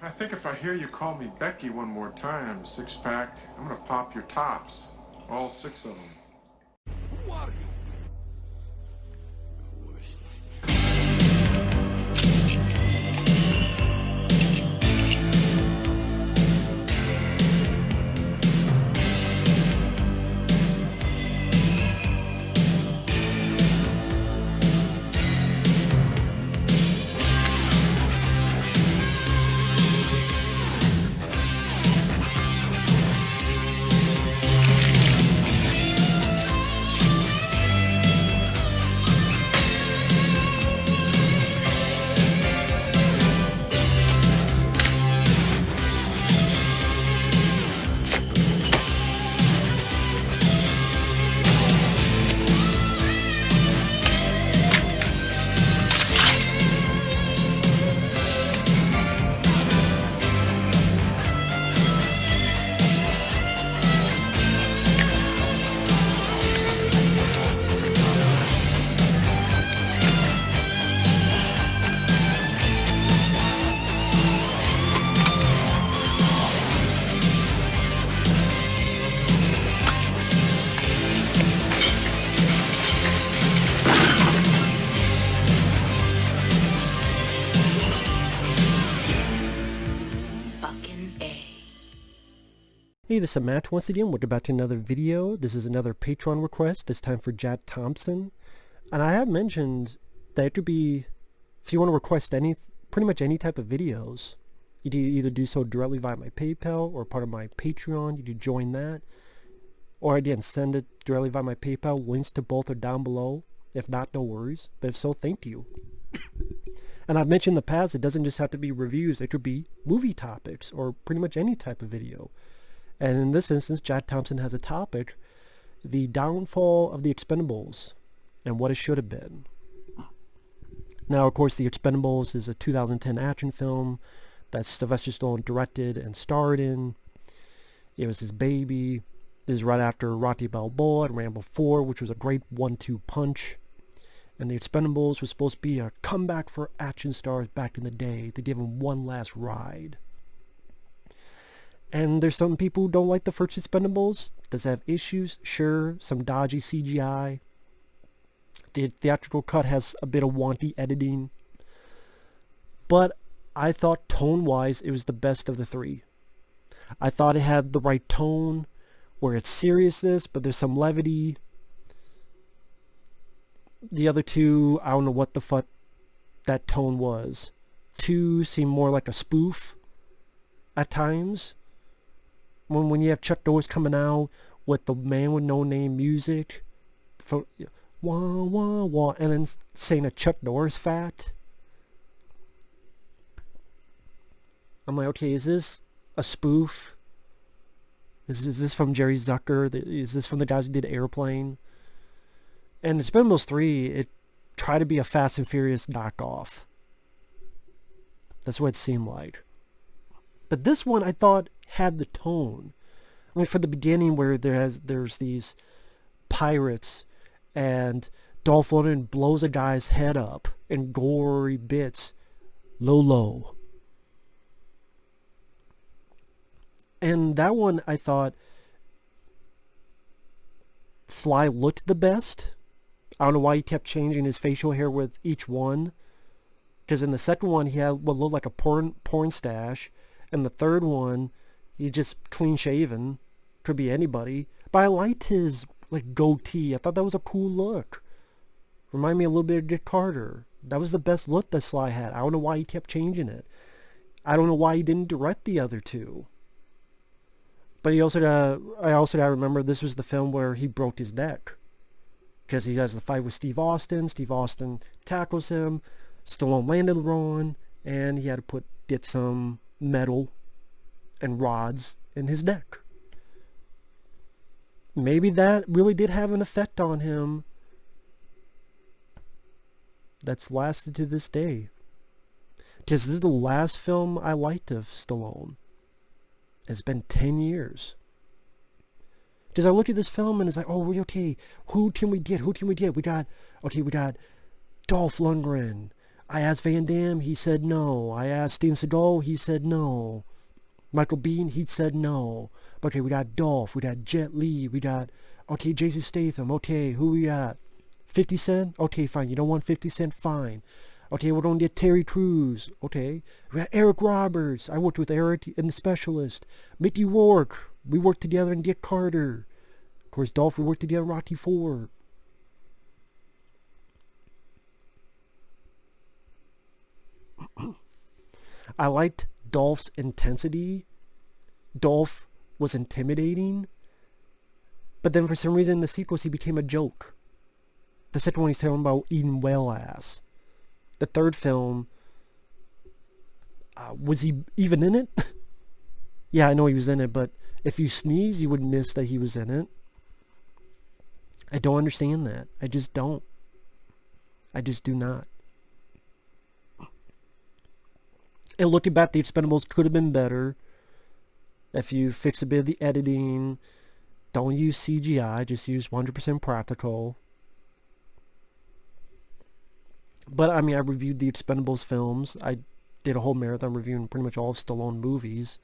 I think if I hear you call me Becky one more time, six-pack, I'm gonna pop your tops. All six of them. Who are you? Hey, this is Matt once again. Welcome back to another video. This is another Patreon request, this time for Jad Thompson. And I have mentioned that it could be, if you want to request pretty much any type of videos, you can either do so directly via my PayPal or part of my Patreon. You can join that. Or again, send it directly via my PayPal. Links to both are down below. If not, no worries. But if so, thank you. And I've mentioned in the past, it doesn't just have to be reviews. It could be movie topics or pretty much any type of video. And in this instance, Jad Thompson has a topic, the downfall of the Expendables and what it should have been. Now, of course, the Expendables is a 2010 action film that Sylvester Stallone directed and starred in. It was his baby. This is right after Rocky Balboa and Rambo 4, which was a great 1-2 punch. And the Expendables was supposed to be a comeback for action stars back in the day to give them one last ride. And there's some people who don't like the first Expendables. Does it have issues? Sure. Some dodgy CGI. The theatrical cut has a bit of wonky editing. But I thought tone-wise it was the best of the three. I thought it had the right tone, where it's seriousness, but there's some levity. The other two, I don't know what the fuck that tone was. Two seem more like a spoof at times. When you have Chuck Norris coming out with the Man with No Name music, for wah wah wah, and then saying a Chuck Norris fat, I'm like, okay, is this a spoof? Is this from Jerry Zucker? Is this from the guys who did Airplane? And Expendables 3, it tried to be a Fast and Furious knockoff. That's what it seemed like. But this one, I thought, had the tone. I mean, from the beginning, where there's these pirates, and Dolph Lundgren blows a guy's head up in gory bits, low. And that one, I thought, Sly looked the best. I don't know why he kept changing his facial hair with each one. Because in the second one, he had what looked like a porn stash. And the third one, he just clean shaven. Could be anybody. But I liked his like goatee. I thought that was a cool look. Remind me a little bit of Dick Carter. That was the best look that Sly had. I don't know why he kept changing it. I don't know why he didn't direct the other two. But I also gotta remember this was the film where he broke his neck. Because he has the fight with Steve Austin. Steve Austin tackles him. Stallone landed wrong. And he had to get some metal and rods in his neck. Maybe that really did have an effect on him that's lasted to this day. Because this is the last film I liked of Stallone. It's been 10 years. Because I look at this film and it's like, oh, okay, who can we get? We got Dolph Lundgren. I asked Van Damme, he said no. I asked Steven Seagal, he said no. Michael Biehn, he said no. But okay, we got Dolph, we got Jet Li, we got, okay, Jason Statham, okay, who we got? 50 Cent? Okay, fine, you don't want 50 Cent? Fine. Okay, we're going to get Terry Crews, okay. We got Eric Roberts, I worked with Eric in The Specialist. Mickey Rourke, we worked together in Dick Carter. Of course, Dolph, we worked together in Rocky IV. I liked Dolph's intensity. Dolph was intimidating. But then for some reason in the sequels he became a joke. The second one he's talking about eating whale ass. The third film, was he even in it? Yeah, I know he was in it, but if you sneeze you would miss that he was in it. I don't understand that. I just don't. I just do not. And looking back, the Expendables could have been better if you fix a bit of the editing. Don't use CGI, just use 100% practical. But I mean, I reviewed the Expendables films. I did a whole marathon reviewing pretty much all of Stallone movies,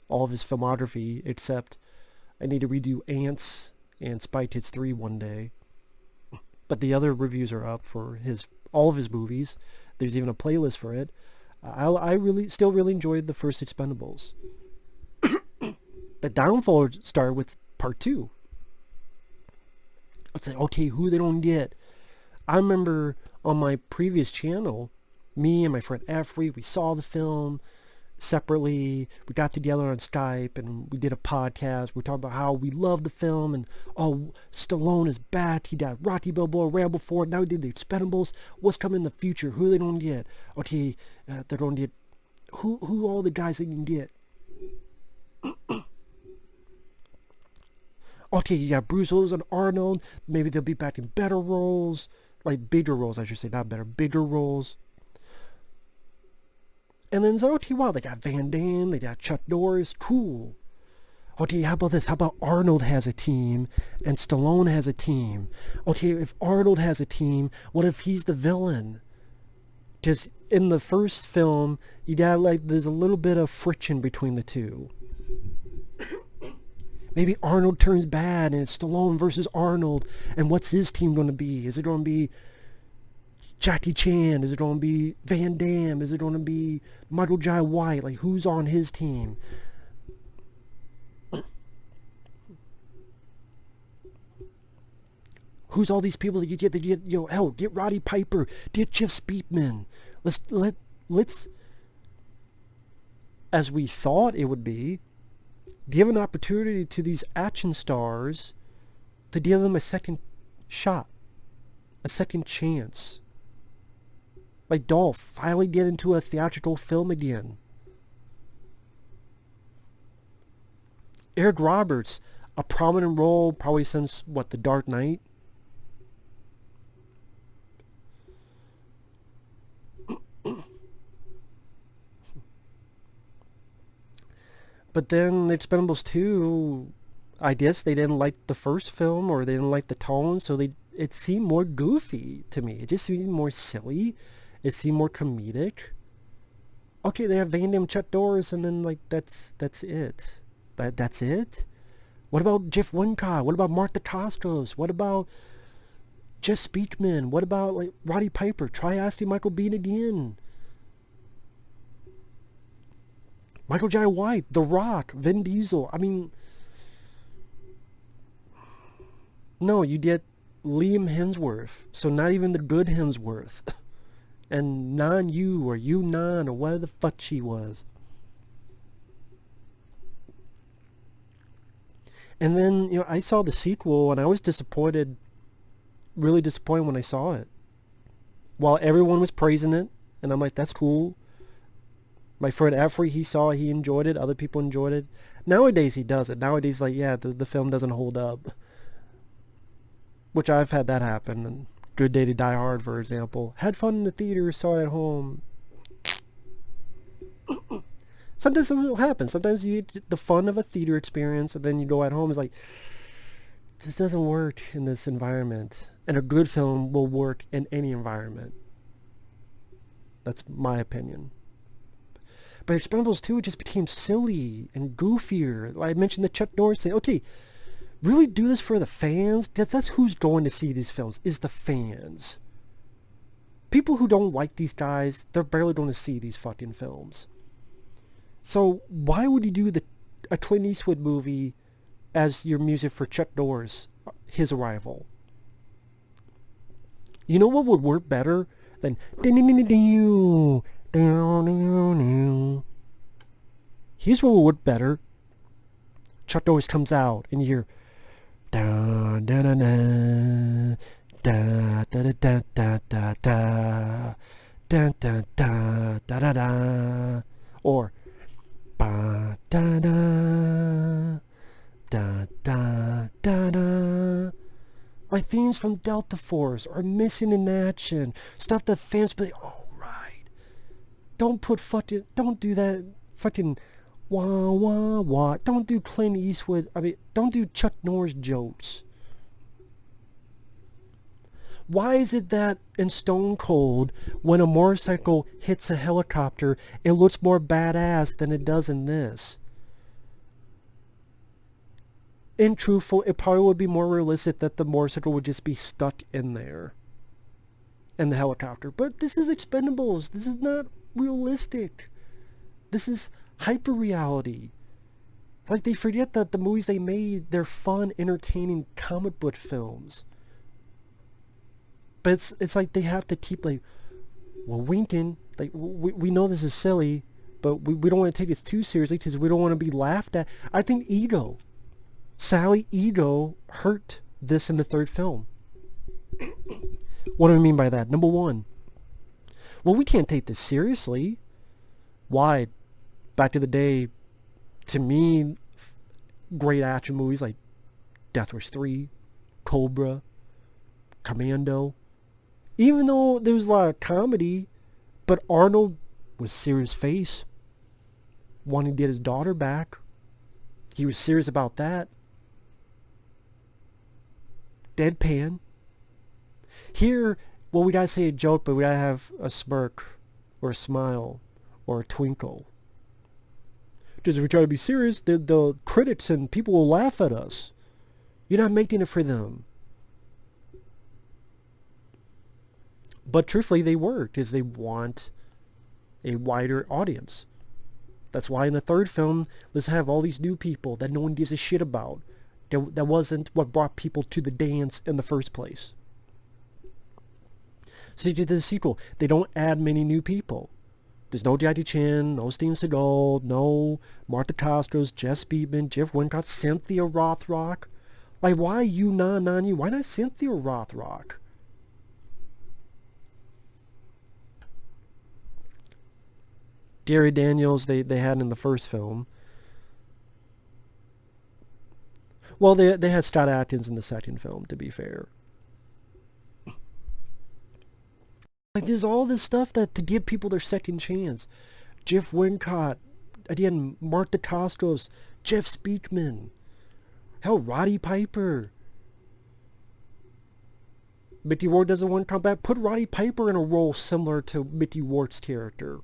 all of his filmography, except I need to redo Ants and Spy Kids 3 one day. But the other reviews are up for all of his movies. There's even a playlist for it. I still really enjoyed the first Expendables. The downfall started with part 2. It's like, okay, who they don't get. I remember on my previous channel, me and my friend Efrey, we saw the film separately. We got together on Skype and we did a podcast. We talked about how we love the film and, oh, Stallone is back. He got Rocky Balboa, Rambo 4. Now he did the Expendables. What's coming in the future? Who they don't get? Okay, they're going to get who all the guys they can get. Okay, you got Bruce Willis and Arnold. Maybe they'll be back in better roles. Like bigger roles, I should say. Not better, bigger roles. And then it's like, okay, wow, they got Van Damme, they got Chuck Norris, cool. Okay, how about this? How about Arnold has a team and Stallone has a team? Okay, if Arnold has a team, what if he's the villain? Because in the first film, you got there's a little bit of friction between the two. Maybe Arnold turns bad and it's Stallone versus Arnold, and what's his team going to be? Is it going to be Jackie Chan? Is it going to be Van Damme? Is it going to be Michael Jai White? Like, who's on his team? Who's all these people that you get? Hell, get Roddy Piper, get Jeff Speakman. Let's, as we thought it would be, give an opportunity to these action stars to give them a second shot, a second chance. Like Dolph, finally get into a theatrical film again. Eric Roberts, a prominent role probably since, what, The Dark Knight? But then the Expendables 2, I guess they didn't like the first film, or they didn't like the tone, so it seemed more goofy to me. It just seemed more silly. It seemed more comedic. Okay, they have Van Damme, Chuck Norris, and then that's it. That's it? What about Jeff Wincott? What about Mark Dacascos? What about Jeff Speakman? What about Roddy Piper? Try asking Michael Biehn again. Michael Jai White, The Rock, Vin Diesel. I mean, no, you get Liam Hemsworth. So not even the good Hemsworth. And Non-Yu or Yu-Nan or whatever the fuck she was. And then, I saw the sequel and I was disappointed, really disappointed when I saw it. While everyone was praising it, and I'm like, that's cool. My friend Efrey, he saw it, he enjoyed it, other people enjoyed it. Nowadays he does it. Nowadays, the film doesn't hold up. Which I've had that happen. And Good Day to Die Hard, for example. Had fun in the theater, saw it at home. Sometimes it will happen. Sometimes you get the fun of a theater experience, and then you go at home, it's like, this doesn't work in this environment. And a good film will work in any environment. That's my opinion. But Expendables 2, it just became silly and goofier. I mentioned the Chuck Norris thing. Okay, really do this for the fans? That's who's going to see these films, is the fans. People who don't like these guys, they're barely going to see these fucking films. So why would you do a Clint Eastwood movie as your music for Chuck Norris, his arrival? You know what would work better than... Here's what would work better. Chuck Norris comes out and you hear... Da da da da da da da da da da da da da da da, or ba da da da da da da. Like themes from Delta Force or Missing in Action, stuff that fans be like, all right. Don't do that fucking wah wah wah. Don't do Clint Eastwood. Don't do Chuck Norris jokes. Why is it that in Stone Cold, when a motorcycle hits a helicopter, it looks more badass than it does in this? In truthful, it probably would be more realistic that the motorcycle would just be stuck in there. In the helicopter. But this is Expendables. This is not realistic. This is hyper-reality. It's like they forget that the movies they made, they're fun, entertaining comic book films. But it's like they have to keep like, well, winking. Like, we know this is silly, but we don't want to take this too seriously because we don't want to be laughed at. I think Sally Ego hurt this in the third film. What do I mean by that? Number one, well, we can't take this seriously. Why? Back to the day, to me, great action movies like Death Wish 3, Cobra, Commando. Even though there was a lot of comedy, but Arnold was serious face, wanting to get his daughter back. He was serious about that. Deadpan. Here, well, we gotta say a joke, but we gotta have a smirk, or a smile, or a twinkle. Because if we try to be serious, the critics and people will laugh at us. You're not making it for them. But truthfully, they were, because they want a wider audience. That's why in the third film, let's have all these new people that no one gives a shit about. That wasn't what brought people to the dance in the first place. So you did the sequel. They don't add many new people. There's no Jackie Chan, no Steven Seagal, no Martha Costos, Jeff Speedman, Jeff Wincott, Cynthia Rothrock. Like, why you, non-you? Why not Cynthia Rothrock? Gary Daniels, they had in the first film. Well, they had Scott Adkins in the second film, to be fair. Like, there's all this stuff that to give people their second chance. Jeff Wincott, again, Mark Dacascos, Jeff Speakman, hell, Roddy Piper. Mickey Rourke doesn't want to come back. Put Roddy Piper in a role similar to Mickey Rourke's character.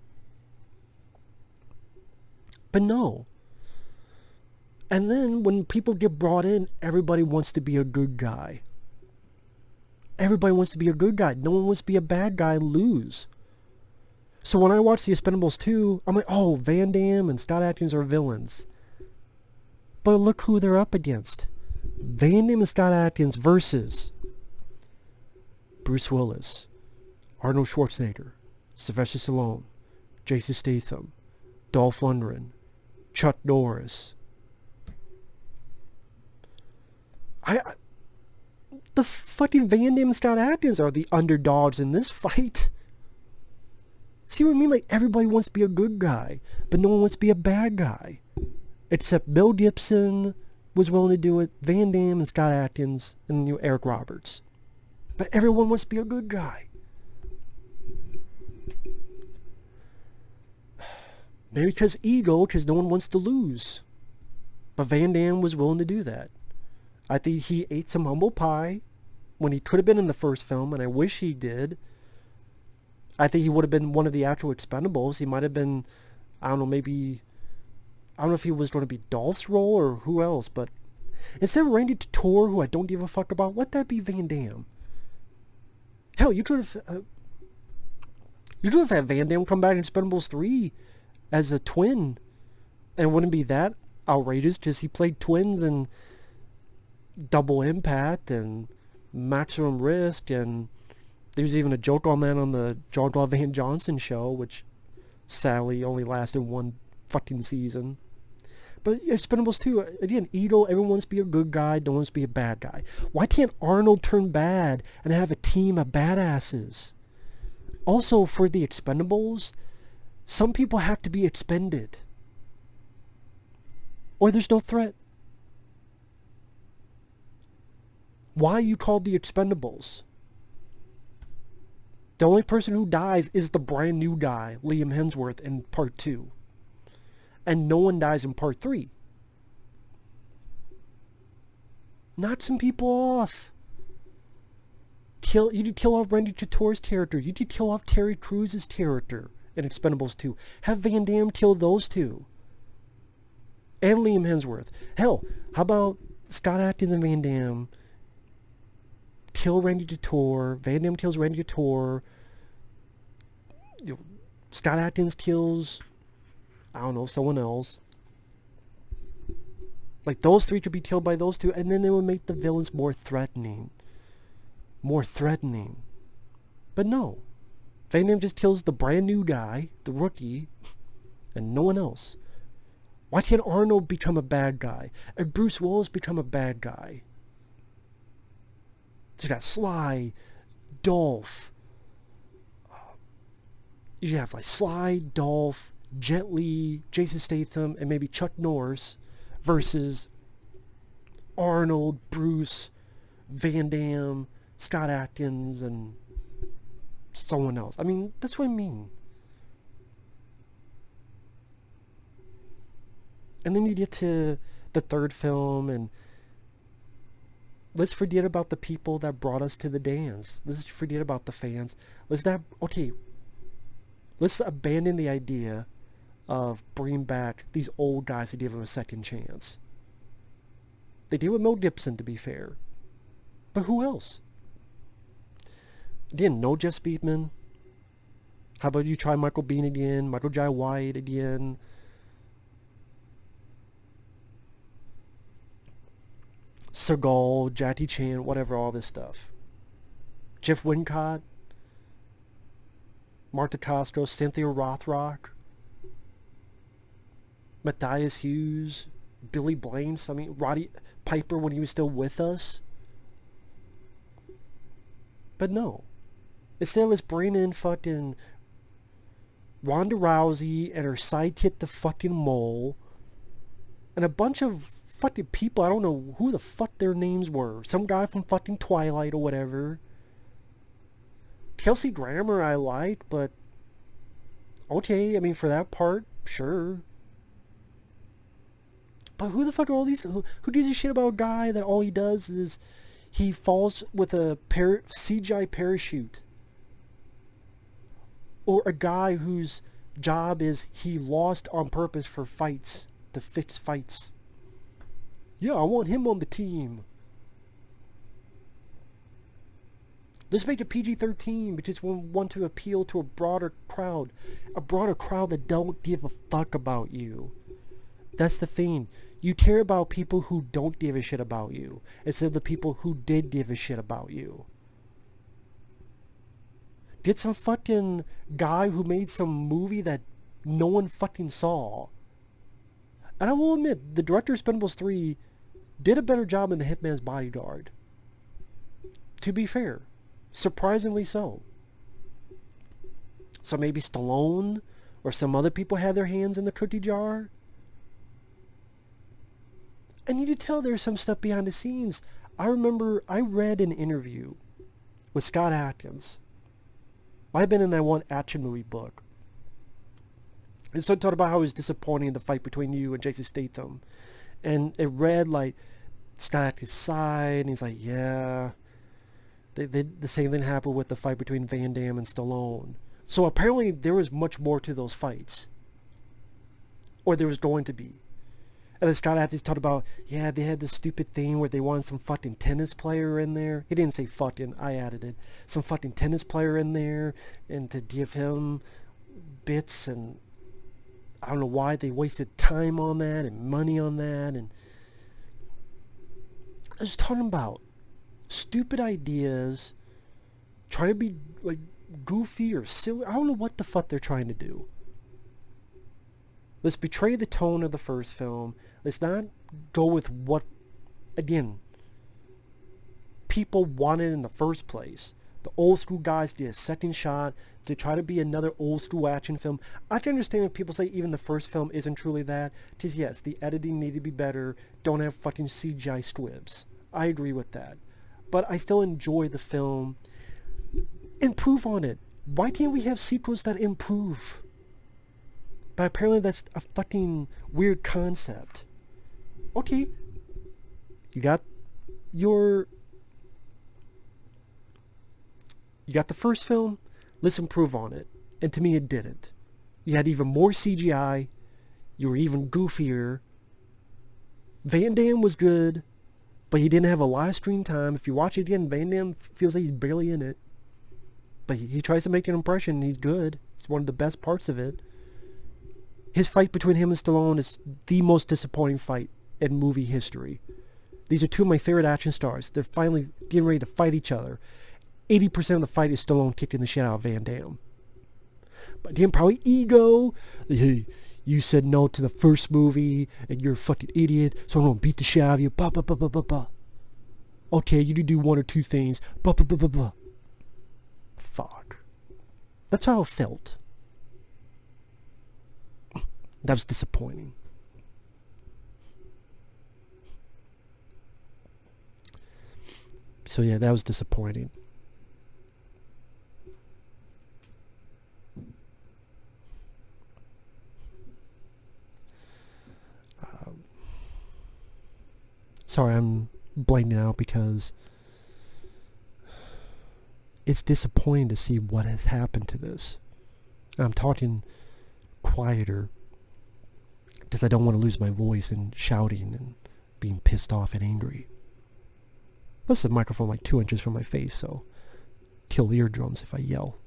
But no. And then when people get brought in, everybody wants to be a good guy. Everybody wants to be a good guy. No one wants to be a bad guy and lose. So when I watch The Expendables 2, I'm like, oh, Van Damme and Scott Adkins are villains. But look who they're up against. Van Damme and Scott Adkins versus Bruce Willis, Arnold Schwarzenegger, Sylvester Stallone, Jason Statham, Dolph Lundgren, Chuck Norris. The fucking Van Damme and Scott Adkins are the underdogs in this fight. See what I mean? Like, everybody wants to be a good guy, but no one wants to be a bad guy. Except Bill Gibson was willing to do it, Van Damme and Scott Adkins, and Eric Roberts. But everyone wants to be a good guy. Maybe because ego, because no one wants to lose. But Van Damme was willing to do that. I think he ate some humble pie when he could have been in the first film, and I wish he did. I think he would have been one of the actual Expendables. He might have been, I don't know, maybe, I don't know if he was going to be Dolph's role or who else, but instead of Randy Couture, who I don't give a fuck about, let that be Van Damme. Hell, you could have had Van Damme come back in Expendables 3 as a twin, and it wouldn't be that outrageous because he played twins in Double Impact and Maximum Risk, and there was even a joke on that on the Jean-Claude Van Johnson show, which sadly only lasted one fucking season. But Expendables 2, again, Edo, everyone wants to be a good guy, no one wants to be a bad guy. Why can't Arnold turn bad and have a team of badasses? Also, for the Expendables, some people have to be expended, or there's no threat. Why are you called the Expendables? The only person who dies is the brand new guy, Liam Hemsworth, in part 2. And no one dies in part 3. Knock some people off. You did kill off Randy Couture's character. You did kill off Terry Crews' character in Expendables 2. Have Van Damme kill those two. And Liam Hemsworth. Hell, how about Scott Adkins and Van Damme kill Randy Couture, Van Damme kills Randy Couture, Scott Adkins kills, I don't know, someone else. Like, those three could be killed by those two, and then they would make the villains more threatening. More threatening. But no. Van Damme just kills the brand new guy, the rookie, and no one else. Why can't Arnold become a bad guy? And Bruce Willis become a bad guy? You got Sly, Dolph. You have like Sly, Dolph, Jet Li, Jason Statham, and maybe Chuck Norris versus Arnold, Bruce, Van Damme, Scott Adkins, and someone else. I mean, that's what I mean. And then you get to the third film, and let's forget about the people that brought us to the dance. Let's forget about the fans. Let's abandon the idea of bringing back these old guys to give them a second chance. They did with Mel Gibson, to be fair. But who else? Again, no Jeff Speakman. How about you try Michael Biehn again, Michael Jai White again? Seagal, Jackie Chan, whatever, all this stuff. Jeff Wincott, Martha Costco, Cynthia Rothrock, Matthias Hughes, Billy Blaine, Roddy Piper when he was still with us. But no. Instead, let's bring in fucking Ronda Rousey and her sidekick, the fucking mole, and a bunch of fucking people. I don't know who the fuck their names were. Some guy from fucking Twilight or whatever. Kelsey Grammer I like, but okay, I mean, for that part, sure. But who the fuck are all these? Who gives a shit about a guy that all he does is he falls with a CGI parachute? Or a guy whose job is he lost on purpose for fights, to fix fights. Yeah, I want him on the team. Let's make it PG-13 because we want to appeal to a broader crowd that don't give a fuck about you. That's the thing. You care about people who don't give a shit about you instead of the people who did give a shit about you. Get some fucking guy who made some movie that no one fucking saw. And I will admit, the director of Expendables 3 did a better job in The Hitman's Bodyguard. To be fair. Surprisingly so. So maybe Stallone or some other people had their hands in the cookie jar. And you could tell there's some stuff behind the scenes. I remember I read an interview with Scott Adkins. Might have been in that one action movie book. And so it talked about how it was disappointing in the fight between you and Jason Statham. And it read like Scott Adkins' side, and he's like, yeah. The same thing happened with the fight between Van Damme and Stallone. So apparently there was much more to those fights. Or there was going to be. And then Scott Adkins talked about, yeah, they had this stupid thing where they wanted some fucking tennis player in there. He didn't say fucking, I added it. Some fucking tennis player in there, and to give him bits, and I don't know why they wasted time on that and money on that. And I was talking about stupid ideas, trying to be like goofy or silly. I don't know what the fuck they're trying to do. Let's betray the tone of the first film. Let's not go with what, again, people wanted in the first place. The old school guys get a second shot to try to be another old school action film. I can understand when people say even the first film isn't truly that. Because yes, the editing needed to be better. Don't have fucking CGI squibs. I agree with that. But I still enjoy the film. Improve on it. Why can't we have sequels that improve? But apparently that's a fucking weird concept. Okay. You got the first film, let's improve on it. And to me it didn't. You had even more CGI. You were even goofier. Van Damme was good, but he didn't have a lot of screen time. If you watch it again, Van Damme feels like he's barely in it. But he tries to make an impression. He's good. It's one of the best parts of it. His fight between him and Stallone is the most disappointing fight in movie history. These are two of my favorite action stars. They're finally getting ready to fight each other. 80% of the fight is Stallone kicking the shit out of Van Damme. But again, probably ego. Hey, you said no to the first movie, and you're a fucking idiot, so I'm gonna beat the shit out of you. Bah, bah, bah, bah, bah, bah. Okay, you do one or two things. Bah, bah, bah, bah, bah. Fuck. That's how it felt. That was disappointing. So yeah, that was disappointing. Sorry, I'm blanking out because it's disappointing to see what has happened to this. I'm talking quieter because I don't want to lose my voice and shouting and being pissed off and angry. Plus the microphone like 2 inches from my face, so kill the eardrums if I yell.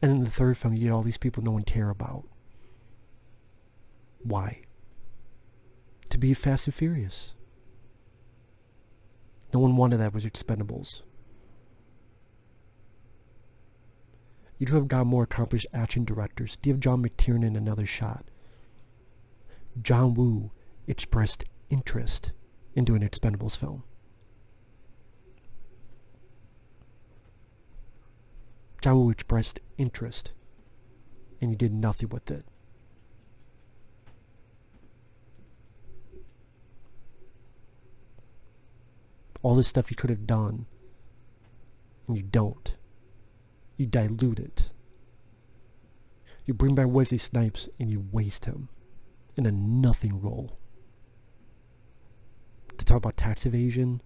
And in the third film, you get all these people no one care about. Why? To be Fast and Furious. No one wanted that with Expendables. You could have got more accomplished action directors. Give John McTiernan another shot. John Woo expressed interest in doing an Expendables film. John Woo expressed interest, and you did nothing with it. All this stuff you could have done, and you don't. You dilute it. You bring back Wesley Snipes, and you waste him in a nothing role. To talk about tax evasion,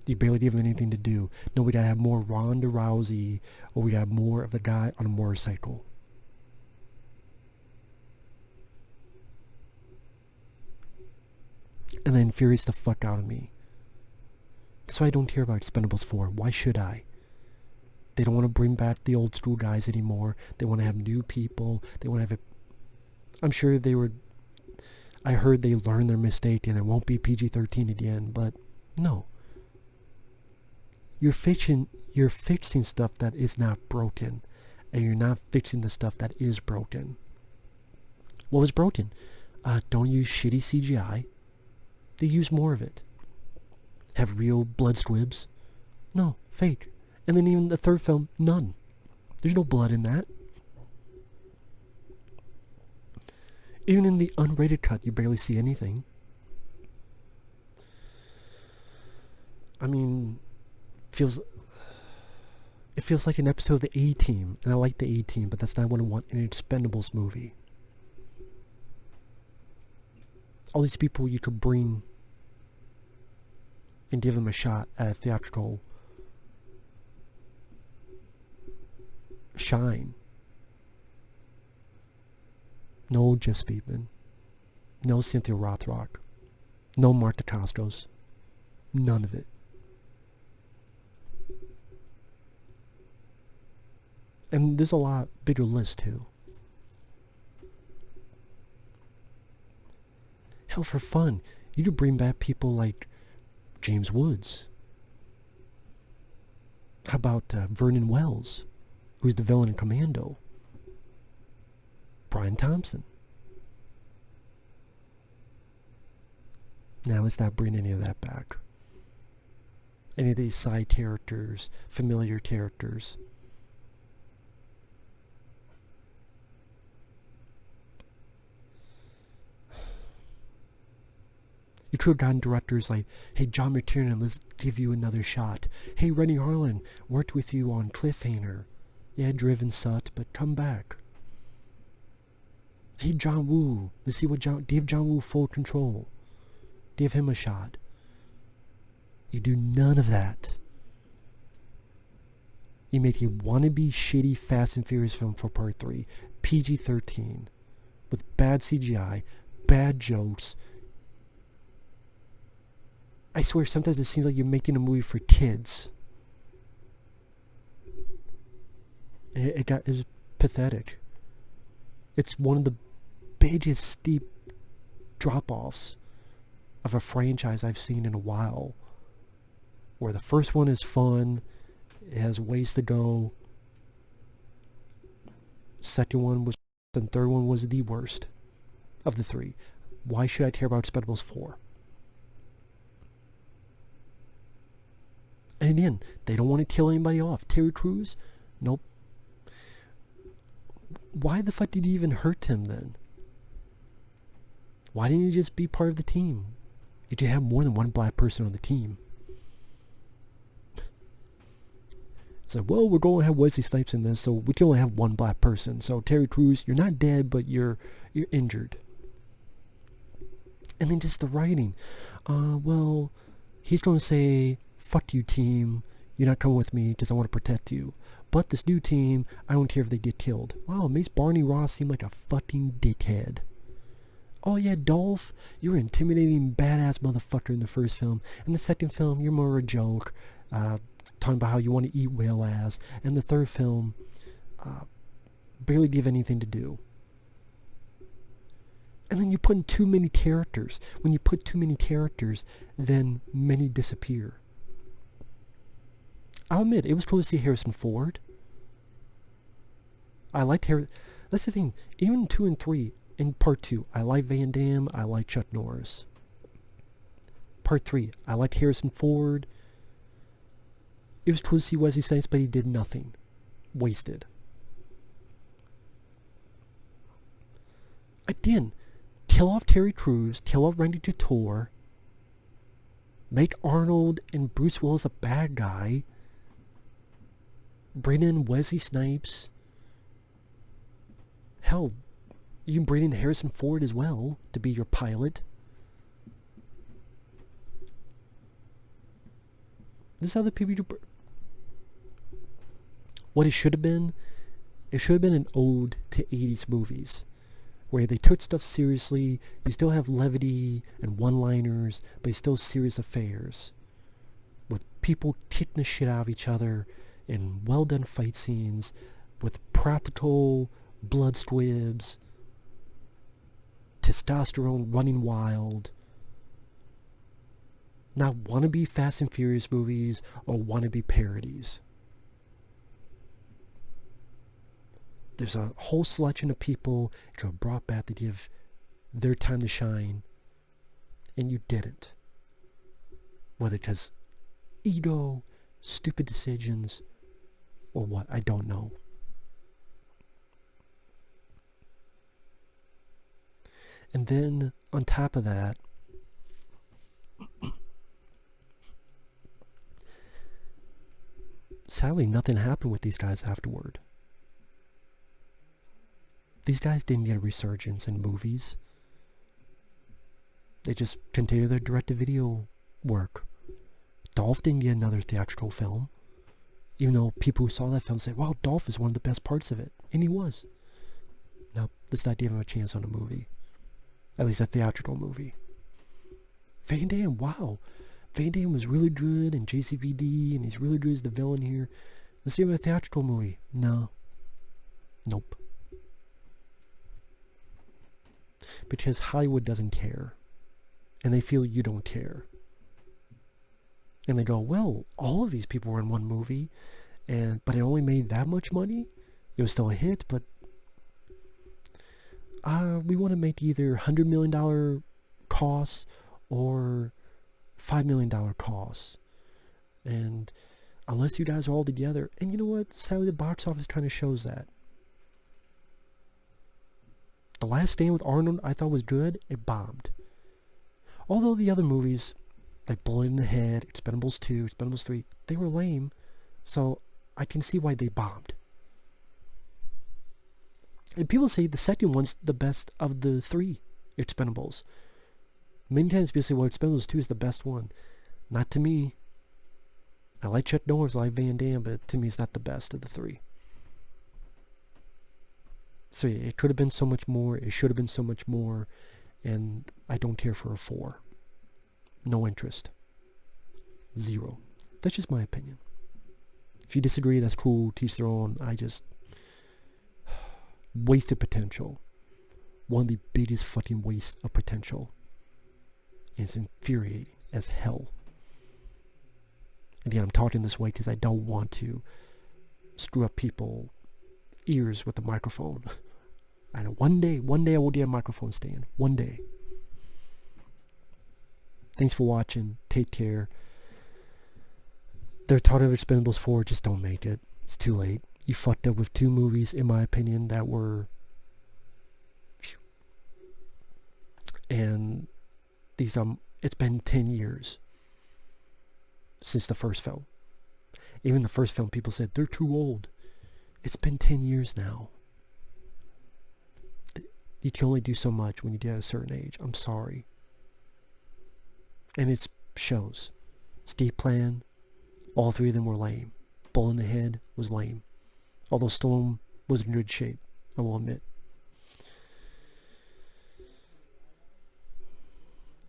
you barely give him anything to do. No, we gotta have more Ronda Rousey, or we gotta have more of the guy on a motorcycle. And that infuriates the fuck out of me. That's why I don't care about Expendables 4. Why should I? They don't want to bring back the old school guys anymore. They want to have new people. They want to have I'm sure they were... I heard they learned their mistake and it won't be PG-13 again, but no. You're fixing stuff that is not broken, and you're not fixing the stuff that is broken. What was broken? Don't use shitty CGI. They use more of it. Have real blood squibs? No, fake. And then even the third film, none. There's no blood in that. Even in the unrated cut, you barely see anything. I mean, it feels like an episode of the A-Team, and I like the A-Team, but that's not what I want in an Expendables movie. All these people you could bring and give them a shot at a theatrical shine. No Jeff Speedman. No Cynthia Rothrock. No Martha Costos. None of it. And there's a lot bigger list too. Hell, for fun, you could bring back people like James Woods. How about Vernon Wells, who's the villain in Commando? Brian Thompson. Now let's not bring any of that back. Any of these side characters, familiar characters. You could have gotten directors like, hey, John McTiernan, let's give you another shot. Hey, Rennie Harlan, worked with you on Cliffhanger. Yeah, driven sut, but come back. Hey, John Woo, let's see what give John Woo full control. Give him a shot. You do none of that. You make a wannabe shitty Fast and Furious film for Part 3, PG-13, with bad CGI, bad jokes. I swear, sometimes it seems like you're making a movie for kids. It was pathetic. It's one of the biggest steep drop-offs of a franchise I've seen in a while. Where the first one is fun, it has ways to go. Second one was, and third one was the worst of the three. Why should I care about Expendables 4? And again, they don't want to kill anybody off. Terry Crews? Nope. Why the fuck did you even hurt him then? Why didn't you just be part of the team? You could have more than one black person on the team. It's like, well, we're going to have Wesley Snipes in this, so we can only have one black person. So Terry Crews, you're not dead, but you're injured. And then just the writing. Well, he's going to say, fuck you, team. You're not coming with me because I want to protect you. But this new team, I don't care if they get killed. Wow, it makes Barney Ross seem like a fucking dickhead. Oh yeah, Dolph, you're an intimidating badass motherfucker in the first film. In the second film, you're more a joke. Talking about how you want to eat whale ass. And the third film, barely give anything to do. And then you put in too many characters. When you put too many characters, then many disappear. I'll admit, it was cool to see Harrison Ford. I liked Harrison. That's the thing. Even 2 and 3, in Part 2, I like Van Damme, I like Chuck Norris. Part 3, I like Harrison Ford. It was cool to see Wesley Snipes, but he did nothing. Wasted. Again, kill off Terry Crews, kill off Randy Couture, make Arnold and Bruce Willis a bad guy, bring in Wesley Snipes. Hell, you can bring in Harrison Ford as well to be your pilot. This other people do. What it should have been an ode to 80s movies, where they took stuff seriously. You still have levity and one-liners, but it's still serious affairs, with people kicking the shit out of each other in well-done fight scenes, with practical blood squibs, testosterone running wild. Not wannabe Fast and Furious movies or wannabe parodies. There's a whole selection of people who are brought back to give their time to shine, and you didn't. Whether because ego, stupid decisions, or what, I don't know. And then, on top of that, sadly, nothing happened with these guys afterward. These guys didn't get a resurgence in movies. They just continued their direct-to-video work. Dolph didn't get another theatrical film. Even though people who saw that film said, wow, Dolph is one of the best parts of it. And he was. Now, let's not give him a chance on a movie. At least a theatrical movie. Van Damme, wow. Van Damme was really good in JCVD, and he's really good as the villain here. Let's give him a theatrical movie. No. Nope. Because Hollywood doesn't care. And they feel you don't care. And they go, well, all of these people were in one movie, but it only made that much money? It was still a hit, but we want to make either $100 million costs or $5 million costs. And unless you guys are all together, and you know what? Sadly, the box office kind of shows that. The Last Stand with Arnold I thought was good. It bombed. Although the other movies, like Bullet in the Head, Expendables 2, Expendables 3, they were lame. So I can see why they bombed. And people say the second one's the best of the 3 Expendables. Many times people say, well, Expendables 2 is the best one. Not to me. I like Chuck Norris, I like Van Damme, but to me it's not the best of the 3. So yeah, it could have been so much more. It should have been so much more. And I don't care for a 4. No interest. 0. That's just my opinion. If you disagree, that's cool. Teach their own. I just... wasted potential. One of the biggest fucking wastes of potential. And it's infuriating as hell. Again, I'm talking this way because I don't want to screw up people's ears with the microphone. I know one day I will get a microphone stand. One day. Thanks for watching. Take care. They're talking of Expendables 4. Just don't make it. It's too late. You fucked up with 2 movies, in my opinion, that were... And these, it's been 10 years since the first film. Even the first film, people said, they're too old. It's been 10 years now. You can only do so much when you get at a certain age. I'm sorry. And it shows. Steve Plan, all 3 of them were lame. Bull in the Head was lame. Although Stallone was in good shape, I will admit.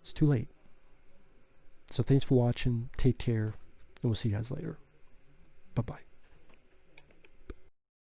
It's too late. So thanks for watching. Take care. And we'll see you guys later. Bye-bye.